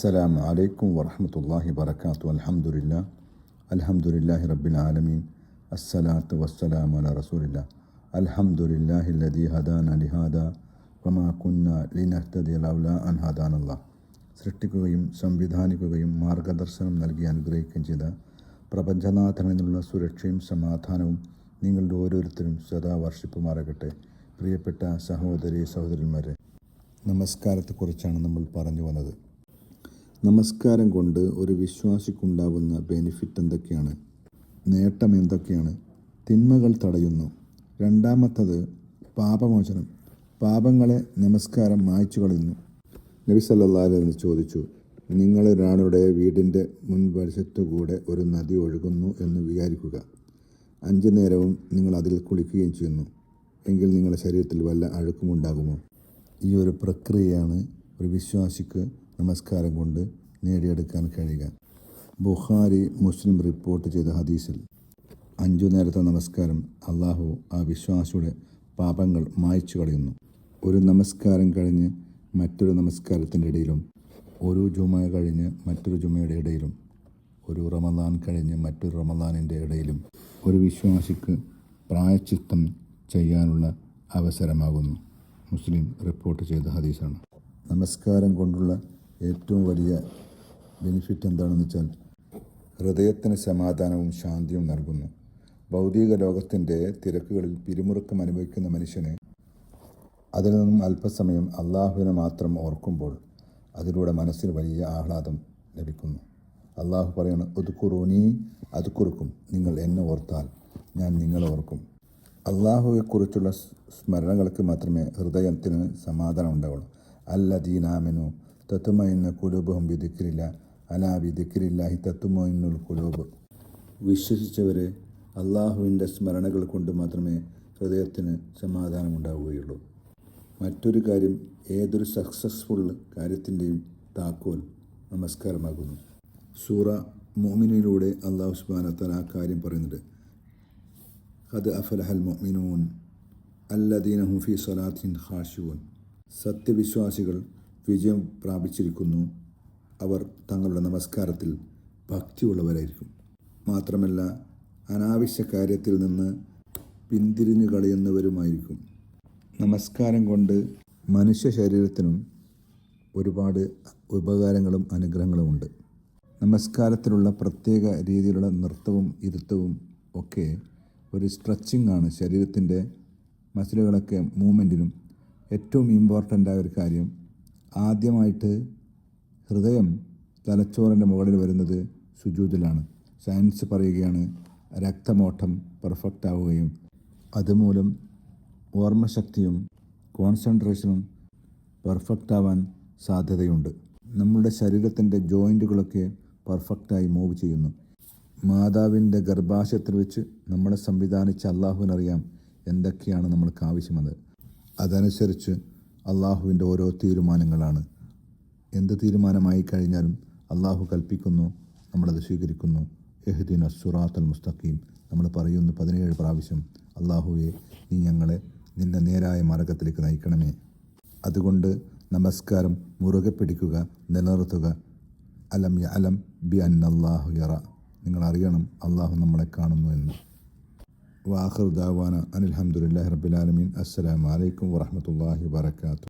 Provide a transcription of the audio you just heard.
അസ്സലാമു അലൈക്കും വറഹ്മത്തുള്ളാഹി വബറകാതുഹു. അൽഹംദുലില്ലാഹി റബ്ബിൽ ആലമീൻ. അസ്സലാത്തു വസ്സലാമു അലാ റസൂലില്ലാഹ്. അൽഹംദുലില്ലാഹില്ലദീ ഹദാനാ ലിഹാദാ വമാ കുന്നാ ലിനഹ്തദിയ ലൗലാ അൻ ഹദാനല്ലാഹ്. സൃഷ്ടിക്കുകയും സംവിധാനിക്കുകയും മാർഗദർശനം നൽകി അനുഗ്രഹിക്കുകയും ചെയ്ത പ്രപഞ്ചനാഥനിൽ നിന്നുള്ള സുരക്ഷയും സമാധാനവും നിങ്ങളുടെ ഓരോരുത്തരും സദാ വർഷിപ്പുമാറാകട്ടെ. പ്രിയപ്പെട്ട സഹോദരി സഹോദരന്മാരെ, നമസ്കാരത്തെക്കുറിച്ചാണ് നമ്മൾ പറഞ്ഞു വന്നത്. നമസ്കാരം കൊണ്ട് ഒരു വിശ്വാസിക്കുണ്ടാവുന്ന ബെനിഫിറ്റ് എന്തൊക്കെയാണ്, നേട്ടം എന്തൊക്കെയാണ്? തിന്മകൾ തടയുന്നു. രണ്ടാമത്തത് പാപമോചനം. പാപങ്ങളെ നമസ്കാരം മായ്ച്ചു കളയുന്നു. നബി സല്ലല്ലാഹു അലൈഹി വസല്ലം ചോദിച്ചു, നിങ്ങളൊരാളുടെ വീടിൻ്റെ മുൻവശത്തുകൂടെ ഒരു നദി ഒഴുകുന്നു എന്ന് വിചാരിക്കുക. 5 നേരവും നിങ്ങൾ അതിൽ കുളിക്കുകയും ചെയ്യുന്നു എങ്കിൽ നിങ്ങളുടെ ശരീരത്തിൽ വല്ല അഴുക്കുമുണ്ടാകുമോ? ഈ ഒരു പ്രക്രിയയാണ് ഒരു വിശ്വാസിക്ക് നമസ്കാരം കൊണ്ട് നേടിയെടുക്കാൻ കഴിയുക. ബുഖാരി, മുസ്ലിം റിപ്പോർട്ട് ചെയ്ത ഹദീസിൽ 5 നേരത്തെ നമസ്കാരം അള്ളാഹു ആ വിശ്വാസിയുടെ പാപങ്ങൾ മായ്ച്ചു കളയുന്നു. ഒരു നമസ്കാരം കഴിഞ്ഞ് മറ്റൊരു നമസ്കാരത്തിൻ്റെ ഇടയിലും, ഒരു ജുമ കഴിഞ്ഞ് മറ്റൊരു ജുമയുടെ ഇടയിലും, ഒരു റമദാൻ കഴിഞ്ഞ് മറ്റൊരു റമദാനിൻ്റെ ഇടയിലും ഒരു വിശ്വാസിക്ക് പ്രായശ്ചിത്തം ചെയ്യാനുള്ള അവസരമാകുന്നു. മുസ്ലിം റിപ്പോർട്ട് ചെയ്ത ഹദീസാണ്. നമസ്കാരം കൊണ്ടുള്ള ഏറ്റവും വലിയ ബെനിഫിറ്റ് എന്താണെന്ന് വെച്ചാൽ ഹൃദയത്തിന് സമാധാനവും ശാന്തിയും നൽകുന്നു. ഭൗതിക ലോകത്തിൻ്റെ തിരക്കുകളിൽ പിരിമുറുക്കം അനുഭവിക്കുന്ന മനുഷ്യന് അതിൽ നിന്നും അല്പസമയം അള്ളാഹുവിനെ മാത്രം ഓർക്കുമ്പോൾ അതിലൂടെ മനസ്സിന് വലിയ ആഹ്ലാദം ലഭിക്കുന്നു. അള്ളാഹു പറയണം, ഉദ്കുറൂനി അദ്കുറുക്കും, നിങ്ങൾ എന്നെ ഓർത്താൽ ഞാൻ നിങ്ങളെ ഓർക്കും. അള്ളാഹുവെക്കുറിച്ചുള്ള സ്മരണകൾക്ക് മാത്രമേ ഹൃദയത്തിന് സമാധാനം ഉണ്ടാവുള്ളൂ. അല്ലദീന ആമനു തത്മഇന്നു ഖുലൂബുഹും ബിദിക്രില്ലാഹ് അലാ ബിദിക്രില്ലാഹി തത്മഇന്നുൽ ഖുലൂബ്. വിശ്വസിച്ചവരെ അള്ളാഹുവിൻ്റെ സ്മരണകൾ കൊണ്ട് മാത്രമേ ഹൃദയത്തിന് സമാധാനം ഉണ്ടാവുകയുള്ളൂ. മറ്റൊരു കാര്യം, ഏതൊരു സക്സസ്ഫുൾ കാര്യത്തിൻ്റെയും താക്കോൽ നമസ്കാരമാകുന്നു. സൂറ മുഅ്മിനിലൂടെ അള്ളാഹു സുബ്ഹാനഹു വ തആല ആ കാര്യം പറയുന്നുണ്ട്. ഖദ് അഫ്ലഹൽ മുഅ്മിനൂൻ അല്ലദീന ഹും ഫീ സ്വലാത്തിഹിം ഖാശിഊൻ. സത്യവിശ്വാസികൾ വിജയം പ്രാപിച്ചിരിക്കുന്നു, അവർ തങ്ങളുടെ നമസ്കാരത്തിൽ ഭക്തിയുള്ളവരായിരിക്കും. മാത്രമല്ല അനാവശ്യ കാര്യത്തിൽ നിന്ന് പിന്തിരിഞ്ഞു കളയുന്നവരുമായിരിക്കും. നമസ്കാരം കൊണ്ട് മനുഷ്യ ശരീരത്തിനും ഒരുപാട് ഉപകാരങ്ങളും അനുഗ്രഹങ്ങളുമുണ്ട്. നമസ്കാരത്തിലുള്ള പ്രത്യേക രീതിയിലുള്ള നൃത്തവും ഇരുത്തവും ഒക്കെ ഒരു സ്ട്രെച്ചിങ് ആണ്. ശരീരത്തിൻ്റെ മസിലുകളൊക്കെ മൂവ്മെൻറ്റിനും ഏറ്റവും ഇമ്പോർട്ടൻ്റായ ഒരു കാര്യം. ആദ്യമായിട്ട് ഹൃദയം തലച്ചോറിൻ്റെ മുകളിൽ വരുന്നത് സുജൂദിലാണ്. സയൻസ് പറയുകയാണ്, രക്തമോട്ടം പെർഫെക്റ്റ് ആവുകയും അതുമൂലം ഓർമ്മശക്തിയും കോൺസെൻട്രേഷനും പെർഫെക്റ്റ് ആവാൻ സാധ്യതയുണ്ട്. നമ്മുടെ ശരീരത്തിൻ്റെ ജോയിൻറ്റുകളൊക്കെ പെർഫെക്റ്റായി മൂവ് ചെയ്യുന്നു. മാതാവിൻ്റെ ഗർഭാശയത്തിൽ വെച്ച് നമ്മളെ സംവിധാനിച്ച അള്ളാഹുവിനറിയാം എന്തൊക്കെയാണ് നമ്മൾക്ക് ആവശ്യമെന്ന്. അതനുസരിച്ച് അള്ളാഹുവിൻ്റെ ഓരോ തീരുമാനങ്ങളാണ്. എന്ത് തീരുമാനമായി കഴിഞ്ഞാലും അള്ളാഹു കൽപ്പിക്കുന്നു, നമ്മളത് സ്വീകരിക്കുന്നു. ഇഹ്ദിന സിറാത്തൽ മുസ്തഖീം നമ്മൾ പറയുന്നു 17 പ്രാവശ്യം, അള്ളാഹുവെ നീ ഞങ്ങളെ നിൻ്റെ നേരായ മാർഗത്തിലേക്ക് നയിക്കണമേ. അതുകൊണ്ട് നമസ്കാരം മുറുകെ പിടിക്കുക, നിലനിർത്തുക. അലം യഅലം ബി അന്നല്ലാഹു യറ, നിങ്ങൾ അറിയണം അള്ളാഹു നമ്മളെ കാണുന്നു എന്ന്. വാഖിറു ദഅവാന അനിൽ ഹംദുലില്ലാഹി റബ്ബിൽ ആലമീൻ. അസ്സലാമു അലൈക്കും വറഹ്മത്തുള്ളാഹി വബറകാതുഹു.